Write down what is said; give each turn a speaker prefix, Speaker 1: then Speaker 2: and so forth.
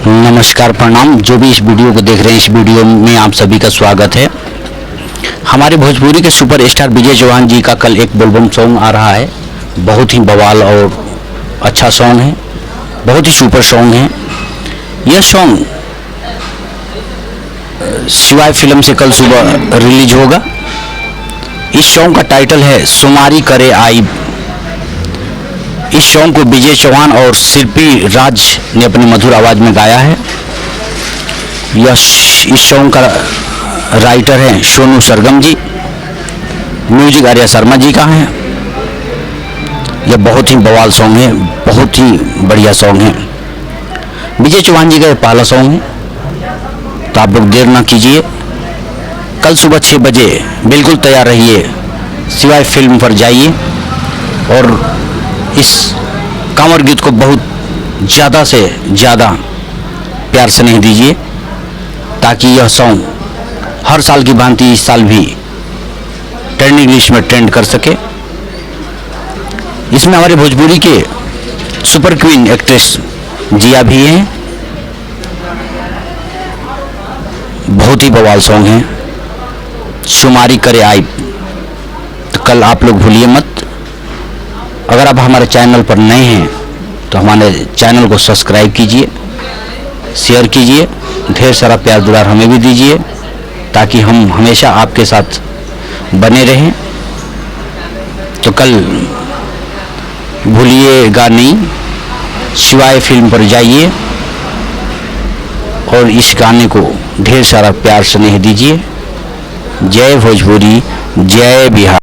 Speaker 1: नमस्कार, प्रणाम। जो भी इस वीडियो को देख रहे हैं, इस वीडियो में आप सभी का स्वागत है। हमारे भोजपुरी के सुपरस्टार विजय चौहान जी का कल एक एल्बम सॉन्ग आ रहा है। बहुत ही बवाल और अच्छा सॉन्ग है, बहुत ही सुपर सॉन्ग है। यह सॉन्ग शिवाय फिल्म से कल सुबह रिलीज होगा। इस सॉन्ग का टाइटल है सुमारी करे आई। इस सॉन्ग को विजय चौहान और शिल्पी राज ने अपनी मधुर आवाज में गाया है। इस सॉन्ग का राइटर है सोनू सरगम जी, म्यूजिक आर्या शर्मा जी का है। यह बहुत ही बवाल सॉन्ग है, बहुत ही बढ़िया सॉन्ग है। विजय चौहान जी का पहला सॉन्ग है, तो आप लोग देर ना कीजिए। कल सुबह 6 बजे बिल्कुल तैयार रहिए, शिवाय फिल्म पर जाइए और इस कांवड़ गीत को बहुत ज़्यादा से ज़्यादा प्यार से नहीं दीजिए, ताकि यह सॉन्ग हर साल की भांति इस साल भी ट्रेंडिंग लिस्ट में ट्रेंड कर सके। इसमें हमारे भोजपुरी के सुपर क्वीन एक्ट्रेस जिया भी हैं। बहुत ही बवाल सॉन्ग है, सुमारी करे आई। तो कल आप लोग भूलिए मत। अगर आप हमारे चैनल पर नए हैं तो हमारे चैनल को सब्सक्राइब कीजिए, शेयर कीजिए, ढेर सारा प्यार दुलार हमें भी दीजिए, ताकि हम हमेशा आपके साथ बने रहें। तो कल भूलिएगा नहीं, शिवाय फिल्म पर जाइए और इस गाने को ढेर सारा प्यार स्नेह दीजिए। जय भोजपुरी, जय बिहार।